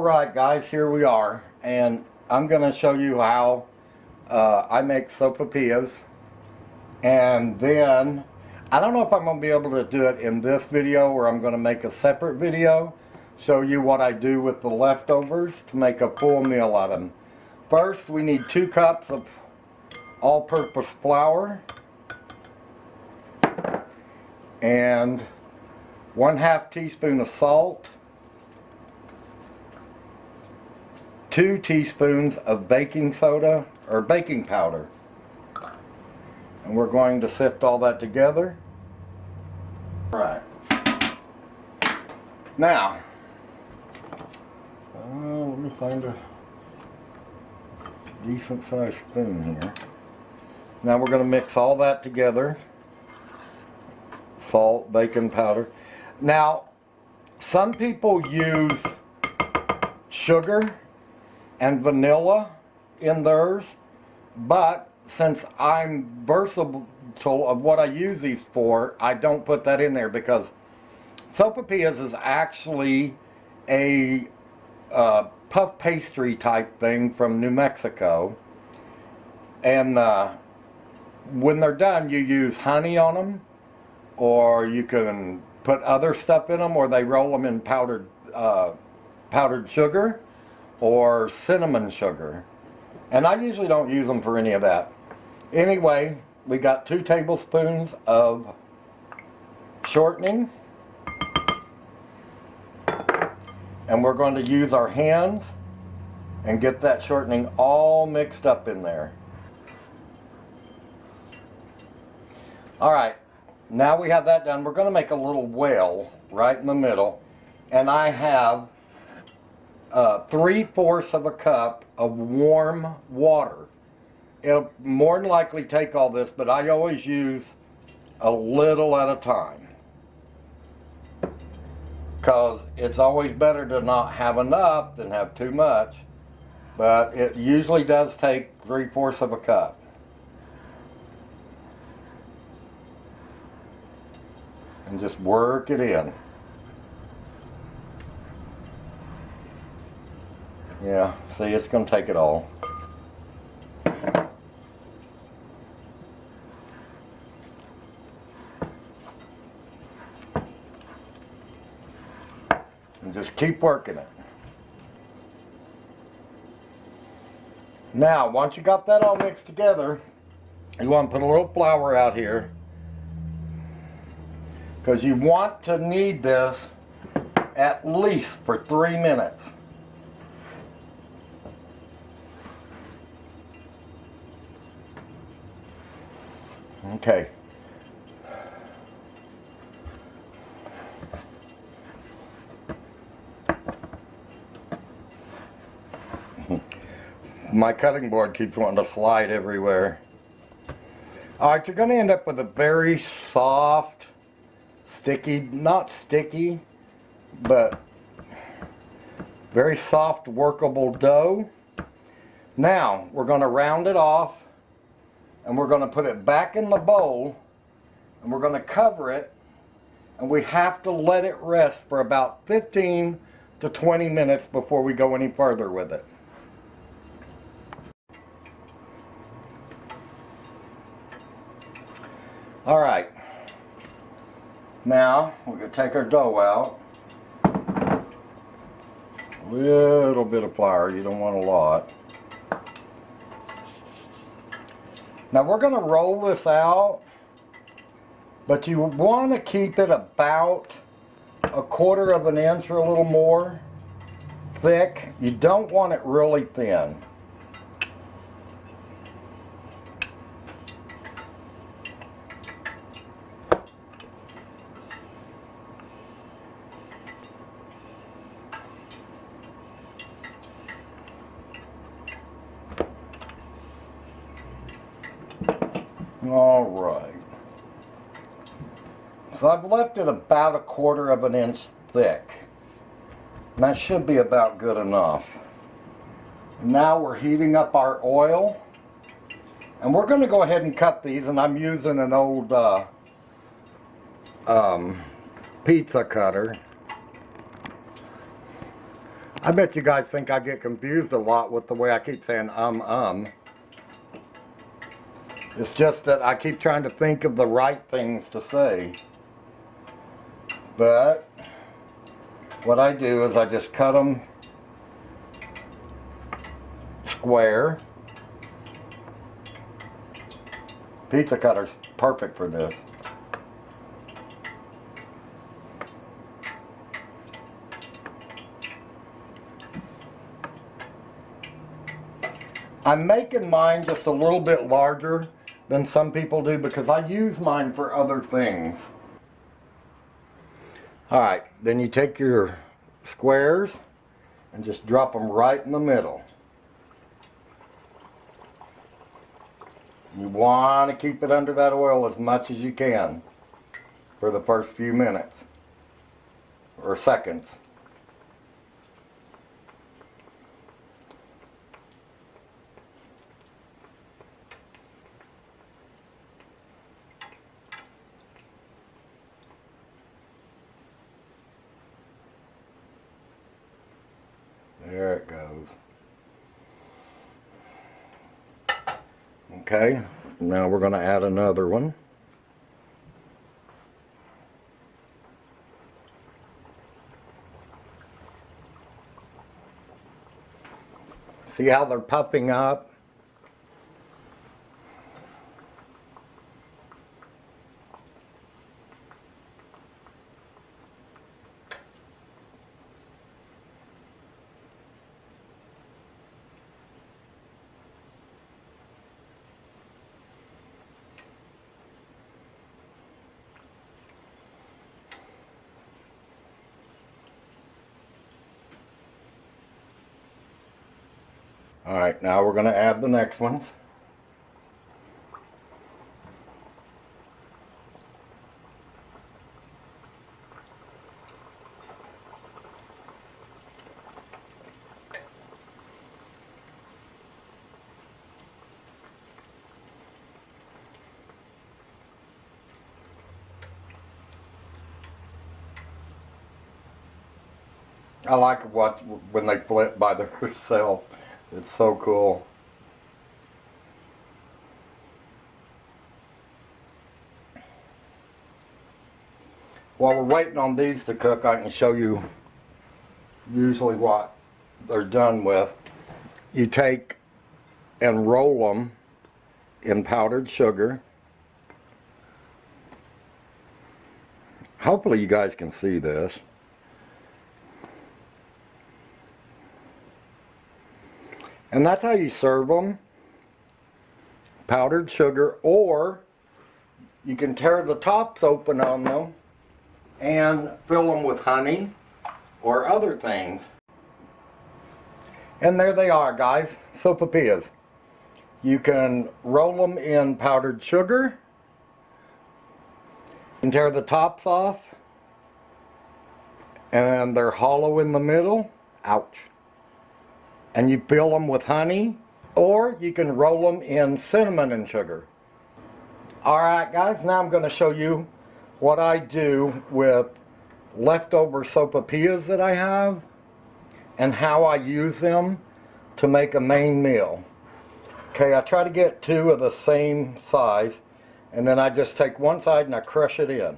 Alright guys, here we are, and I'm going to show you how I make sopapillas. And then I don't know if I'm going to be able to do it in this video, or I'm going to make a separate video show you what I do with the leftovers to make a full meal out of them. First, we need 2 cups of all-purpose flour and 1/2 teaspoon of salt, 2 teaspoons of baking soda or baking powder, and we're going to sift all that together. Right. Now, let me find a decent sized spoon here. Now we're going to mix all that together. Salt, baking powder. Now, some people use sugar and vanilla in theirs, but since I'm versatile of what I use these for, I don't put that in there, because sopapillas is actually a puff pastry type thing from New Mexico, and when they're done you use honey on them, or you can put other stuff in them, or they roll them in powdered sugar or cinnamon sugar, and I usually don't use them for any of that. Anyway, we got 2 tablespoons of shortening, and we're going to use our hands and get that shortening all mixed up in there. Alright, now we have that done. We're going to make a little well right in the middle, and I have 3/4 of a cup of warm water. It'll more than likely take all this, but I always use a little at a time, because it's always better to not have enough than have too much, but it usually does take 3/4 of a cup. And just work it in. Yeah, see, it's going to take it all. And just keep working it. Now, once you got that all mixed together, you want to put a little flour out here, because you want to knead this at least for 3 minutes. Okay. My cutting board keeps wanting to slide everywhere. Alright, you're going to end up with a very soft, sticky, not sticky, but very soft, workable dough. Now, we're going to round it off, and we're going to put it back in the bowl, and we're going to cover it, and we have to let it rest for about 15 to 20 minutes before we go any further with it. Alright, now we're going to take our dough out. A little bit of flour, you don't want a lot. Now we're going to roll this out, but you want to keep it about 1/4 of an inch or a little more thick. You don't want it really thin. All right, so I've left it about 1/4 of an inch thick, and that should be about good enough. Now we're heating up our oil, and we're going to go ahead and cut these, and I'm using an old pizza cutter. I bet you guys think I get confused a lot with the way I keep saying It's just that I keep trying to think of the right things to say. But what I do is I just cut them square. Pizza cutter's perfect for this. I'm making mine just a little bit larger than some people do because I use mine for other things. Alright, then you take your squares and just drop them right in the middle. You want to keep it under that oil as much as you can for the first few minutes or seconds. There it goes. Okay, now we're going to add another one. See how they're puffing up? Alright, now we're going to add the next ones. I like when they flip by themselves. It's so cool. While we're waiting on these to cook, I can show you usually what they're done with. You take and roll them in powdered sugar. Hopefully you guys can see this. And that's how you serve them. Powdered sugar, or you can tear the tops open on them and fill them with honey or other things. And there they are, guys, sopapillas. You can roll them in powdered sugar and tear the tops off, and they're hollow in the middle. Ouch. And you fill them with honey, or you can roll them in cinnamon and sugar. Alright guys, now I'm going to show you what I do with leftover sopapillas that I have and how I use them to make a main meal. Okay, I try to get two of the same size, and then I just take one side and I crush it in.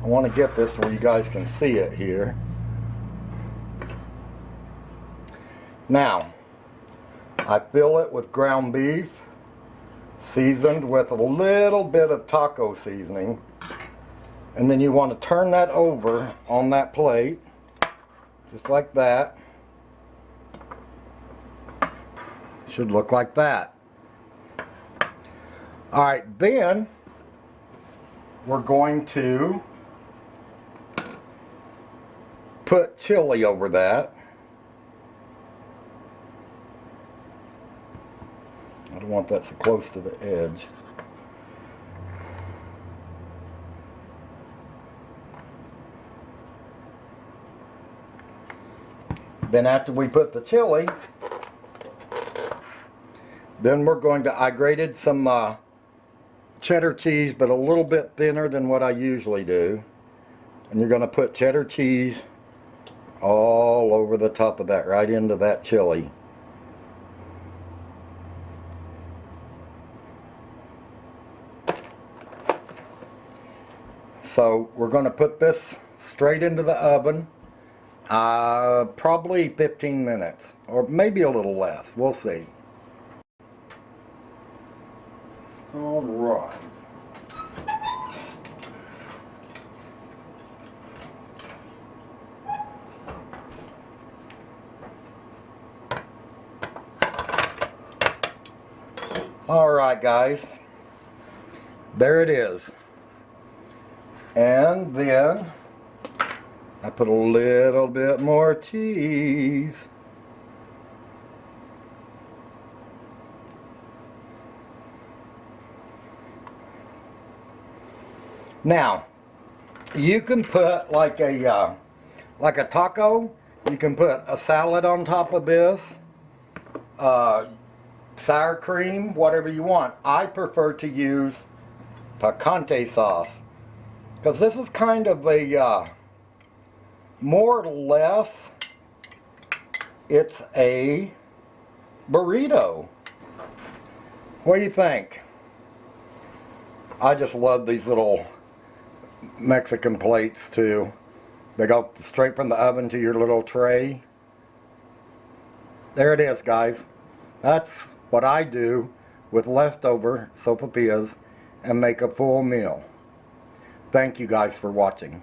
I want to get this where you guys can see it here. Now, I fill it with ground beef, seasoned with a little bit of taco seasoning. And then you want to turn that over on that plate, just like that. Should look like that. Alright, then we're going to put chili over that. I don't want that so close to the edge. Then after we put the chili, then we're going to, I grated some cheddar cheese, but a little bit thinner than what I usually do. And you're going to put cheddar cheese all over the top of that, right into that chili. So we're going to put this straight into the oven, probably 15 minutes, or maybe a little less. We'll see. All right. All right, guys. There it is. And then I put a little bit more cheese. Now, you can put like a taco. You can put a salad on top of this, sour cream, whatever you want. I prefer to use picante sauce because this is kind of a more or less it's a burrito. What do you think? I just love these little Mexican plates too. They go straight from the oven to your little tray. There it is, guys. That's what I do with leftover sopapillas and make a full meal. Thank you guys for watching.